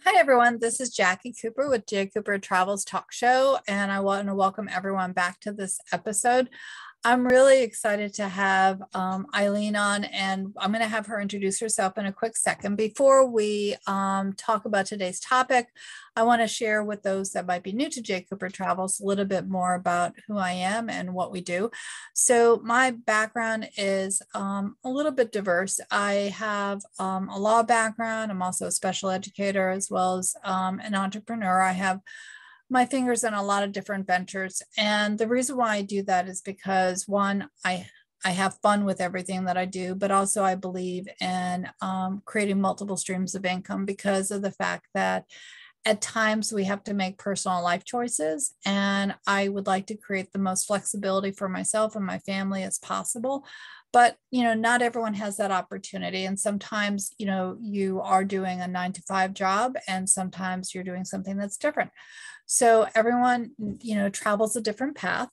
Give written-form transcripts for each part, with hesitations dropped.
Hi, everyone. This is Jacqui Cooper with JCooperTravels Talk Show, and I want to welcome everyone back to this episode. I'm really excited to have Eileen on, and I'm going to have her introduce herself in a quick second. Before we talk about today's topic, I want to share with those that might be new to JCooperTravels a little bit more about who I am and what we do. So my background is a little bit diverse. I have a law background. I'm also a special educator as well as an entrepreneur. I have my fingers in a lot of different ventures. And the reason why I do that is because one, I have fun with everything that I do, but also I believe in creating multiple streams of income because of the fact that at times we have to make personal life choices. And I would like to create the most flexibility for myself and my family as possible. But, not everyone has that opportunity. And sometimes, you are doing a 9 to 5 job and sometimes you're doing something that's different. So everyone, travels a different path.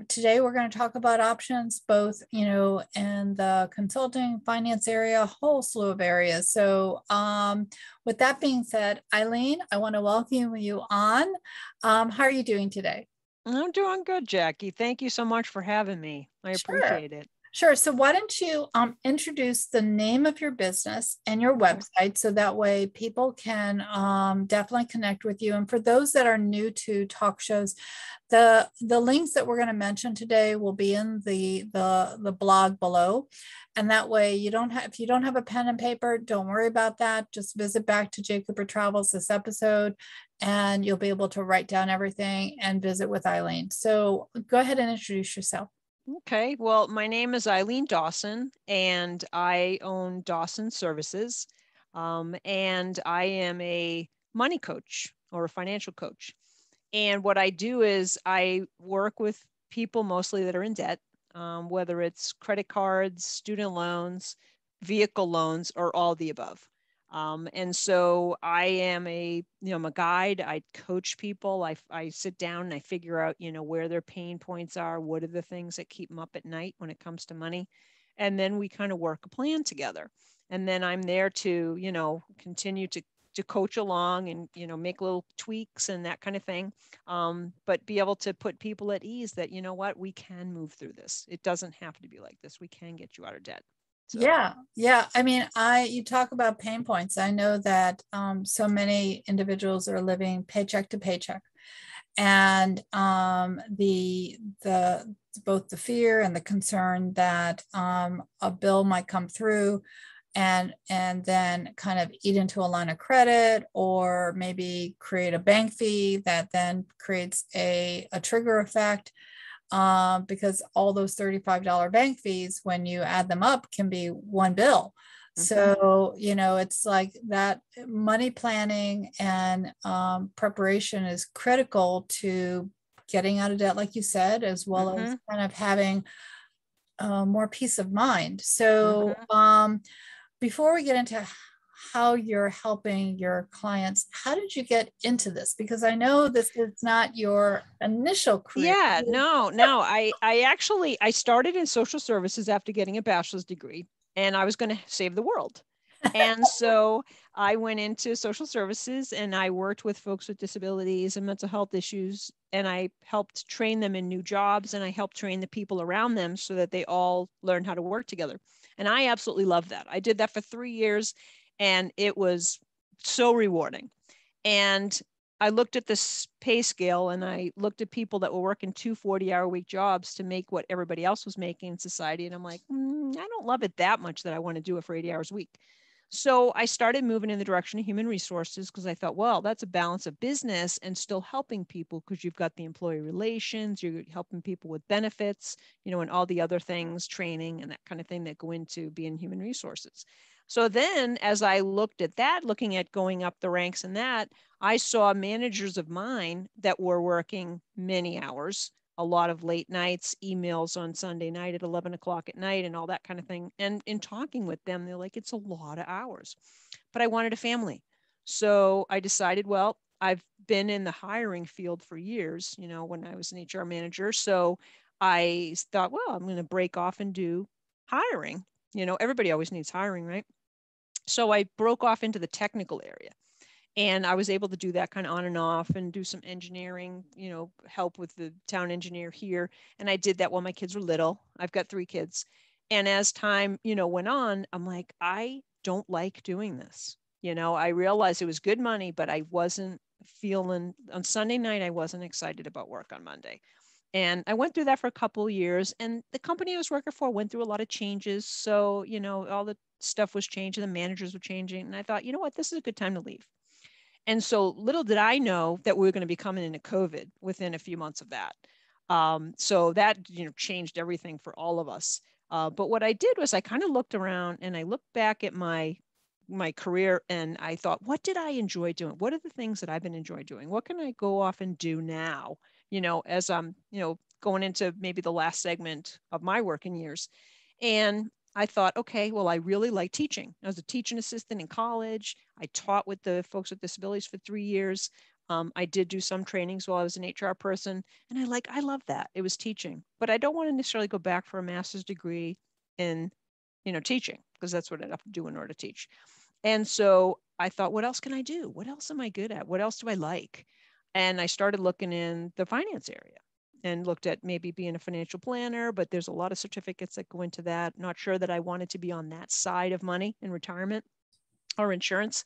Today we're going to talk about options, both, in the consulting finance area, a whole slew of areas. So with that being said, Eileen, I want to welcome you on. How are you doing today? I'm doing good, Jackie. Thank you so much for having me. I Sure. appreciate it. Sure. So why don't you introduce the name of your business and your Okay. website so that way people can definitely connect with you. And for those that are new to talk shows, the links that we're going to mention today will be in the blog below. And that way you don't have, if you don't have a pen and paper, don't worry about that. Just visit back to J Cooper Travels this episode and you'll be able to write down everything and visit with Eileen. So go ahead and introduce yourself. Okay. Well, my name is Eileen Dawson, and I own Dawson Services. And I am a money coach or a financial coach. And what I do is I work with people mostly that are in debt, whether it's credit cards, student loans, vehicle loans, or all the above. And so I am I'm a guide. I coach people. I sit down and I figure out, where their pain points are. What are the things that keep them up at night when it comes to money? And then we kind of work a plan together. And then I'm there to, continue to coach along and, make little tweaks and that kind of thing. But be able to put people at ease that, what, we can move through this. It doesn't have to be like this. We can get you out of debt. So. Yeah, yeah. I mean, you talk about pain points. I know that so many individuals are living paycheck to paycheck, and the both the fear and the concern that a bill might come through and then kind of eat into a line of credit or maybe create a bank fee that then creates a trigger effect, because all those $35 bank fees, when you add them up, can be one bill. So, it's like that money planning and preparation is critical to getting out of debt, like you said, as well as kind of having more peace of mind. So, before we get into how you're helping your clients, how did you get into this? Because I know this is not your initial career. Yeah, no. I started in social services after getting a bachelor's degree, and I was going to save the world. And so I went into social services and I worked with folks with disabilities and mental health issues. And I helped train them in new jobs, and I helped train the people around them so that they all learn how to work together. And I absolutely love that. I did that for 3 years and it was so rewarding. And I looked at this pay scale and I looked at people that were working 2 40-hour-week jobs to make what everybody else was making in society. And I'm like, I don't love it that much that I want to do it for 80 hours a week. So I started moving in the direction of human resources because I thought, well, that's a balance of business and still helping people, because you've got the employee relations, you're helping people with benefits, and all the other things, training and that kind of thing that go into being human resources. So then as I looked at that, looking at going up the ranks in that, I saw managers of mine that were working many hours, a lot of late nights, emails on Sunday night at 11 o'clock at night and all that kind of thing. And in talking with them, they're like, it's a lot of hours, but I wanted a family. So I decided, well, I've been in the hiring field for years, when I was an HR manager. So I thought, well, I'm going to break off and do hiring. Everybody always needs hiring, right? So I broke off into the technical area. And I was able to do that kind of on and off and do some engineering, help with the town engineer here. And I did that while my kids were little. I've got 3 kids. And as time, went on, I'm like, I don't like doing this. I realized it was good money, but I wasn't feeling on Sunday night, I wasn't excited about work on Monday. And I went through that for a couple of years, and the company I was working for went through a lot of changes. So, all the stuff was changing, the managers were changing. And I thought, you know what, this is a good time to leave. And so little did I know that we were going to be coming into COVID within a few months of that. So that, changed everything for all of us. But what I did was I kind of looked around and I looked back at my career, and I thought, what did I enjoy doing? What are the things that I've been enjoying doing? What can I go off and do now? As I'm, going into maybe the last segment of my working years. And I thought, okay, well, I really like teaching. I was a teaching assistant in college. I taught with the folks with disabilities for 3 years. I did do some trainings while I was an HR person, and I love that. It was teaching, but I don't want to necessarily go back for a master's degree in, teaching, because that's what I'd have to do in order to teach. And so I thought, what else can I do? What else am I good at? What else do I like? And I started looking in the finance area and looked at maybe being a financial planner, but there's a lot of certificates that go into that. Not sure that I wanted to be on that side of money in retirement or insurance.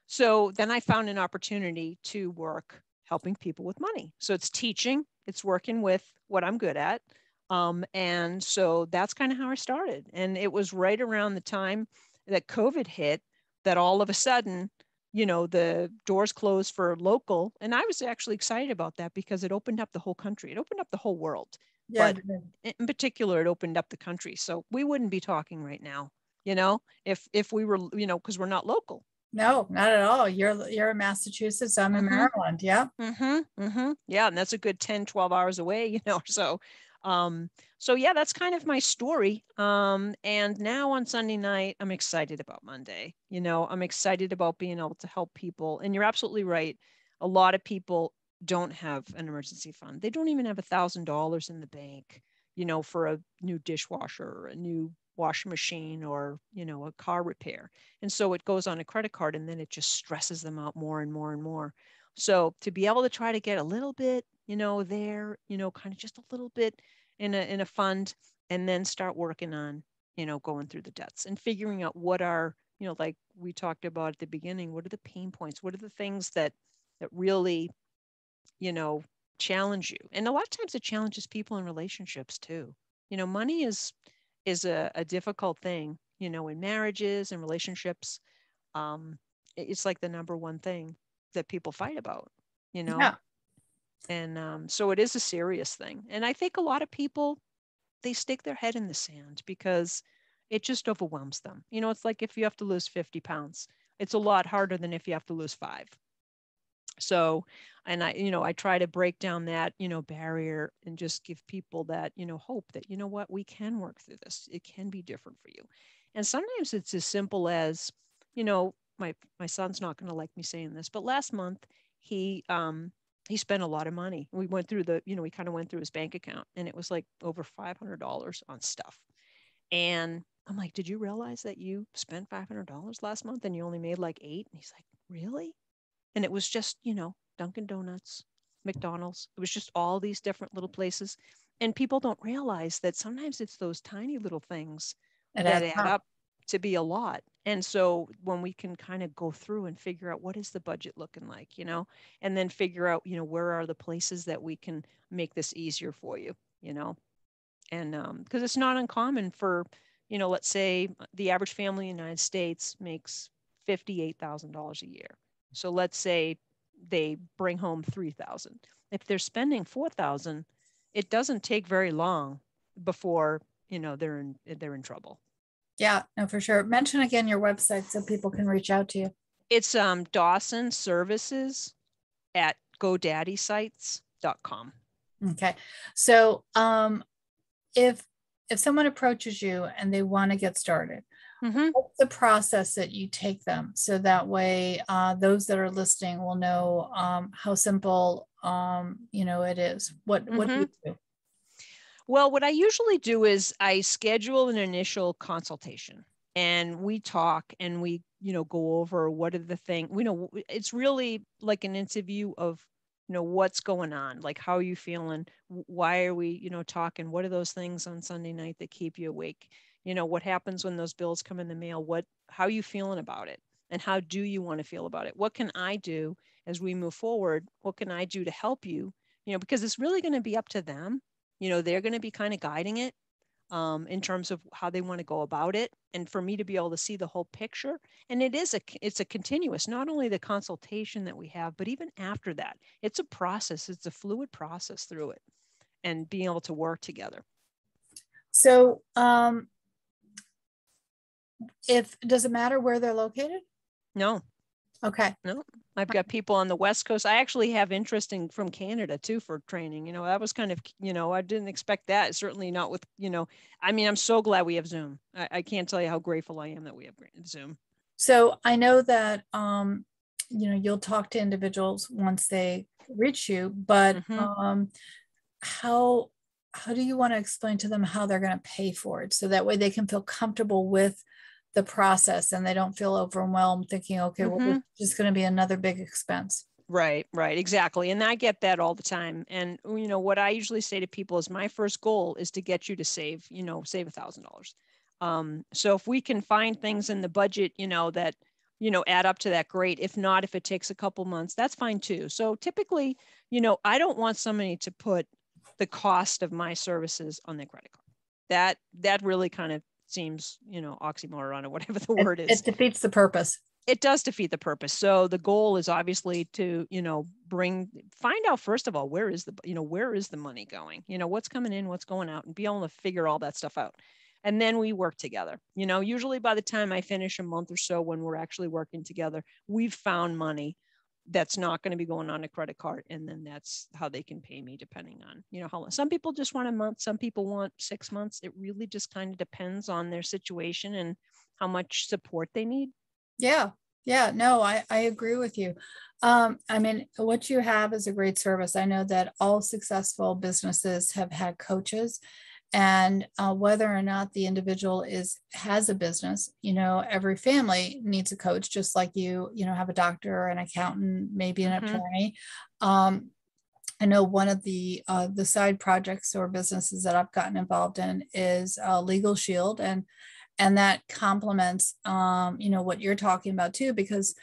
So then I found an opportunity to work helping people with money. So it's teaching, it's working with what I'm good at. And so that's kind of how I started. And it was right around the time that COVID hit that all of a sudden, the doors closed for local. And I was actually excited about that because it opened up the whole country. It opened up the whole world. Yeah. But in particular, it opened up the country. So we wouldn't be talking right now, if we were, because we're not local. No, not at all. You're in Massachusetts. I'm in Maryland. Yeah. Yeah. And that's a good 10, 12 hours away, so yeah, that's kind of my story. And now on Sunday night, I'm excited about Monday. I'm excited about being able to help people. And you're absolutely right. A lot of people don't have an emergency fund. They don't even have $1,000 in the bank, for a new dishwasher or a new washing machine or, a car repair. And so it goes on a credit card, and then it just stresses them out more and more and more. So to be able to try to get a little bit, there, kind of just a little bit in a fund, and then start working on, going through the debts and figuring out what are, like we talked about at the beginning, what are the pain points? What are the things that really, challenge you? And a lot of times it challenges people in relationships too. Money is a difficult thing, in marriages and relationships. It's like the number one thing that people fight about, Yeah. And so it is a serious thing. And I think a lot of people, they stick their head in the sand because it just overwhelms them. It's like if you have to lose 50 pounds, it's a lot harder than if you have to lose 5. So, and I try to break down that, barrier and just give people that, hope that, what, we can work through this. It can be different for you. And sometimes it's as simple as, my son's not going to like me saying this, but last month he spent a lot of money. We went through we kind of went through his bank account, and it was like over $500 on stuff. And I'm like, did you realize that you spent $500 last month and you only made like 8? And he's like, really? And it was just, Dunkin' Donuts, McDonald's. It was just all these different little places. And people don't realize that sometimes it's those tiny little things that add up to be a lot. And so when we can kind of go through and figure out what is the budget looking like, and then figure out, where are the places that we can make this easier for you, and because it's not uncommon for, let's say the average family in the United States makes $58,000 a year. So let's say they bring home 3,000. If they're spending 4,000, it doesn't take very long before, they're in trouble. Yeah, no, for sure. Mention again your website so people can reach out to you. It's Dawson Services at GoDaddySites.com. Okay. So if someone approaches you and they want to get started, what's the process that you take them so that way those that are listening will know how simple it is? What do you do? Well, what I usually do is I schedule an initial consultation, and we talk and we go over what are the things, it's really like an interview of, what's going on, like, how are you feeling? Why are we, talking? What are those things on Sunday night that keep you awake? What happens when those bills come in the mail? How are you feeling about it? And how do you want to feel about it? What can I do as we move forward? What can I do to help you? Because it's really going to be up to them. They're going to be kind of guiding it in terms of how they want to go about it. And for me to be able to see the whole picture, and it's a continuous, not only the consultation that we have, but even after that, it's a process. It's a fluid process through it, and being able to work together. So, does it matter where they're located? No. Okay. No, I've got people on the West Coast. I actually have interest from Canada too for training. That was kind of, I didn't expect that. Certainly not with, I'm so glad we have Zoom. I can't tell you how grateful I am that we have Zoom. So I know that, you'll talk to individuals once they reach you, but how do you want to explain to them how they're going to pay for it? So that way they can feel comfortable with the process and they don't feel overwhelmed thinking, okay, well, it's just going to be another big expense. Right, exactly. And I get that all the time. And, what I usually say to people is my first goal is to get you to save $1,000. So if we can find things in the budget, that, add up to that, great. If not, if it takes a couple months, that's fine too. So typically, I don't want somebody to put the cost of my services on their credit card. That really kind of seems, oxymoron or whatever the word is. It defeats the purpose. It does defeat the purpose. So the goal is obviously to, find out, first of all, where is the money going? What's coming in, what's going out, and be able to figure all that stuff out. And then we work together. Usually by the time I finish a month or so, when we're actually working together, we've found money that's not going to be going on a credit card. And then that's how they can pay me, depending on, how long. Some people just want a month. Some people want 6 months. It really just kind of depends on their situation and how much support they need. Yeah. No, I agree with you. What you have is a great service. I know that all successful businesses have had coaches, and whether or not the individual has a business, every family needs a coach, just like you have a doctor, an accountant, maybe an attorney. I know one of the side projects or businesses that I've gotten involved in is Legal Shield, and that complements what you're talking about too, because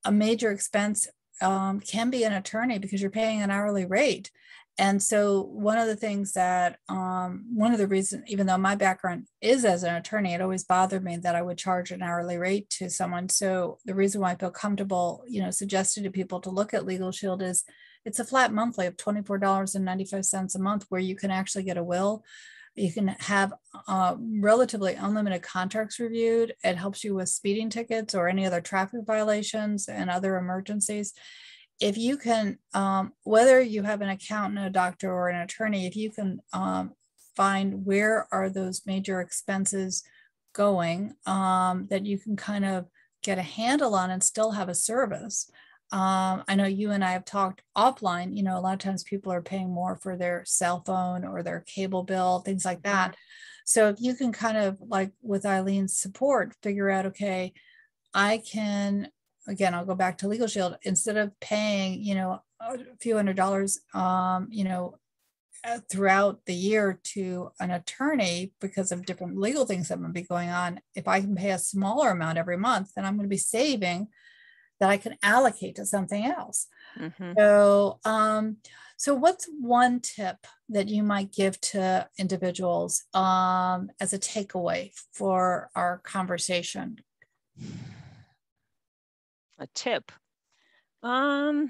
a major expense can be an attorney, because you're paying an hourly rate. And so one of the things that, one of the reasons, even though my background is as an attorney, it always bothered me that I would charge an hourly rate to someone. So the reason why I feel comfortable, suggesting to people to look at Legal Shield is it's a flat monthly of $24.95 a month, where you can actually get a will. You can have relatively unlimited contracts reviewed. It helps you with speeding tickets or any other traffic violations and other emergencies. If you can, whether you have an accountant, a doctor, or an attorney, if you can find where are those major expenses going, that you can kind of get a handle on and still have a service. I know you and I have talked offline, a lot of times people are paying more for their cell phone or their cable bill, things like that. So if you can kind of, like with Eileen's support, figure out, okay, I can, again, I'll go back to Legal Shield, instead of paying, a few $100s, throughout the year to an attorney because of different legal things that might be going on, if I can pay a smaller amount every month, then I'm going to be saving that I can allocate to something else. So, so what's one tip that you might give to individuals as a takeaway for our conversation? A tip. I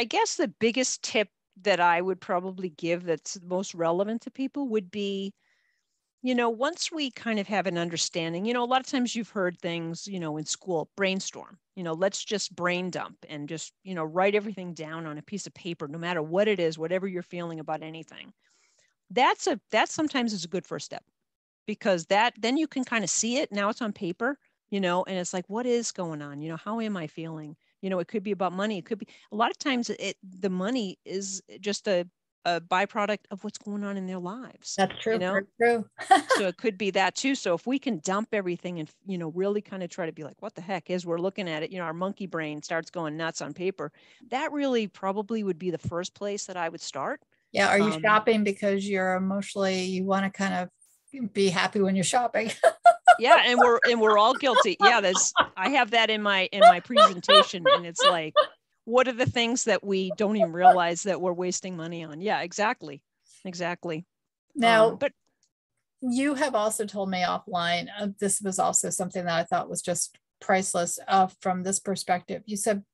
guess the biggest tip that I would probably give that's most relevant to people would be, once we kind of have an understanding, a lot of times you've heard things, in school, brainstorm, let's just brain dump and just, write everything down on a piece of paper, no matter what it is, whatever you're feeling about anything. That sometimes is a good first step, because then you can kind of see it. Now it's on paper, and it's like, what is going on? How am I feeling? It could be about money. It could be, a lot of times the money is just a a byproduct of what's going on in their lives. That's true. You know, true. so it could be that too. So if we can dump everything and, really kind of try to be like, what the heck, as we're looking at it, our monkey brain starts going nuts on paper. That really probably would be the first place that I would start. Yeah. Are you shopping because you're emotionally, you want to kind of be happy when you're shopping? Yeah. And we're all guilty. Yeah. I have that in my presentation, and it's like, what are the things that we don't even realize that we're wasting money on? Yeah, exactly. Now, but you have also told me offline, this was also something that I thought was just priceless from this perspective.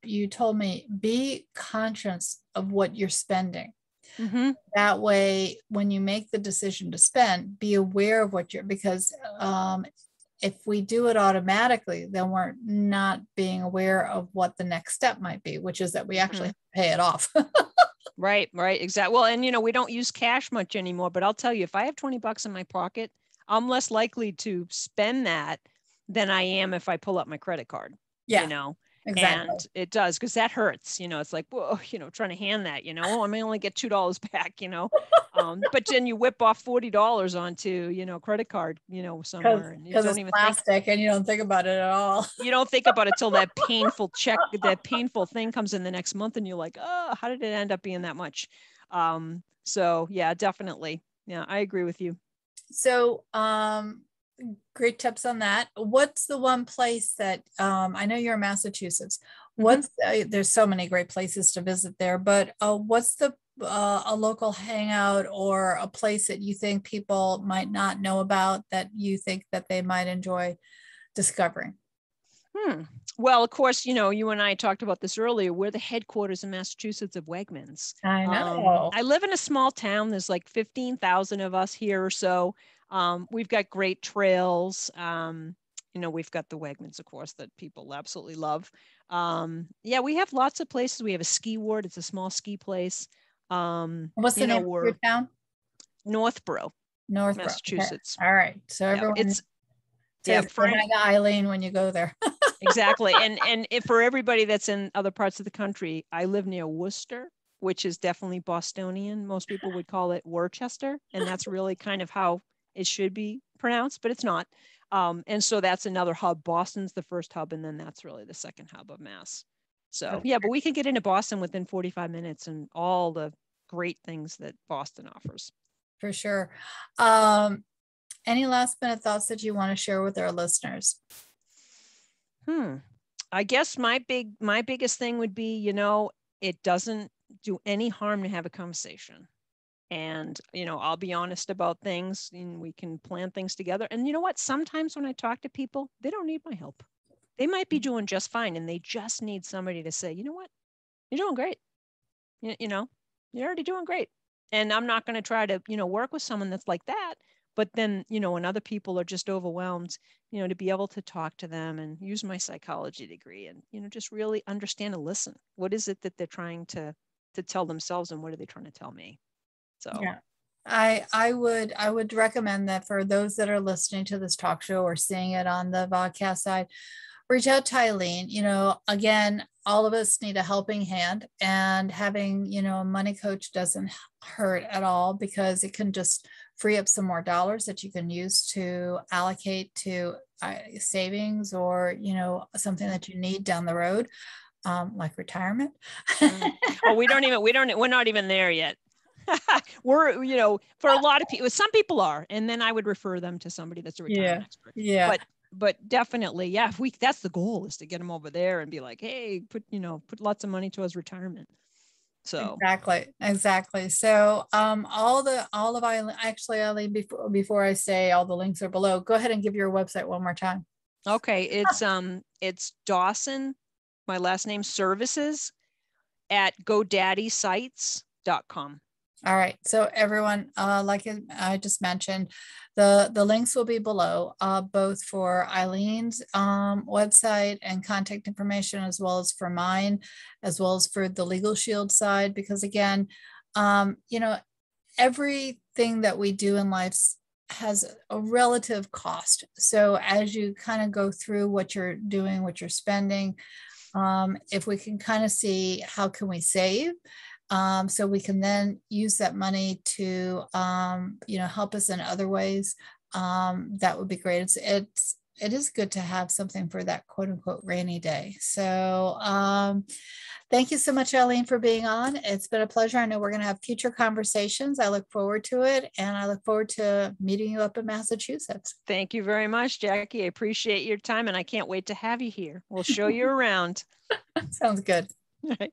You told me, be conscious of what you're spending. Mm-hmm. That way, when you make the decision to spend, be aware of because if we do it automatically, then we're not being aware of what the next step might be, which is that we actually pay it off. Right. Exactly. Well, and we don't use cash much anymore, but I'll tell you, if I have $20 in my pocket, I'm less likely to spend that than I am if I pull up my credit card. Yeah. Exactly. And it does, because that hurts, it's like, whoa, trying to hand that, I may only get $2 back, but then you whip off $40 onto, credit card, somewhere. And you because don't it's even plastic and you don't think about it at all. You don't think about it till that painful check, that painful thing comes in the next month, and you're like, oh, how did it end up being that much? So yeah, definitely. Yeah, I agree with you. So, great tips on that. What's the one place that I know you're in Massachusetts? There's so many great places to visit there, but what's a local hangout or a place that you think people might not know about that you think that they might enjoy discovering? Well, of course, you and I talked about this earlier. We're the headquarters in Massachusetts of Wegmans. I know. I live in a small town. There's like 15,000 of us here or so. We've got great trails. We've got the Wegmans, of course, that people absolutely love. Yeah, we have lots of places. We have a ski ward. It's a small ski place. What's the name of your town? Northborough, Massachusetts. Okay. All right. So everyone, hang Eileen when you go there. Exactly. And if for everybody that's in other parts of the country, I live near Worcester, which is definitely Bostonian. Most people would call it Worcester, and that's really kind of how it should be pronounced, but it's not. And so that's another hub. Boston's the first hub, and then that's really the second hub of Mass. So yeah, but we can get into Boston within 45 minutes and all the great things that Boston offers. For sure. Any last minute thoughts that you want to share with our listeners? I guess my biggest thing would be, it doesn't do any harm to have a conversation. And, I'll be honest about things, and we can plan things together. And you know what? Sometimes when I talk to people, they don't need my help. They might be doing just fine, and they just need somebody to say, you know what? You're doing great. You're already doing great. And I'm not going to try to, work with someone that's like that. But then, when other people are just overwhelmed, to be able to talk to them and use my psychology degree and, just really understand and listen. What is it that they're trying to tell themselves, and what are they trying to tell me? So yeah, I would recommend that for those that are listening to this talk show or seeing it on the podcast side, reach out to Eileen. Again, all of us need a helping hand, and having, a money coach doesn't hurt at all, because it can just free up some more dollars that you can use to allocate to savings or, something that you need down the road, like retirement. Oh, we're not even there yet. We're, for a lot of people, some people are, and then I would refer them to somebody that's a retirement expert. Yeah. But definitely, yeah, that's the goal, is to get them over there and be like, hey, put lots of money towards retirement. So exactly. So all of Eileen, actually, Eileen, before I say all the links are below, go ahead and give your website one more time. Okay, it's Dawson, my last name, services at GoDaddySites.com. All right. So everyone, like I just mentioned, the links will be below, both for Eileen's website and contact information, as well as for mine, as well as for the Legal Shield side, because again, everything that we do in life has a relative cost. So as you kind of go through what you're doing, what you're spending, if we can kind of see how can we save, So we can then use that money to, help us in other ways. That would be great. It is good to have something for that quote unquote rainy day. So thank you so much, Eileen, for being on. It's been a pleasure. I know we're going to have future conversations. I look forward to it. And I look forward to meeting you up in Massachusetts. Thank you very much, Jacqui. I appreciate your time and I can't wait to have you here. We'll show you around. Sounds good. All right.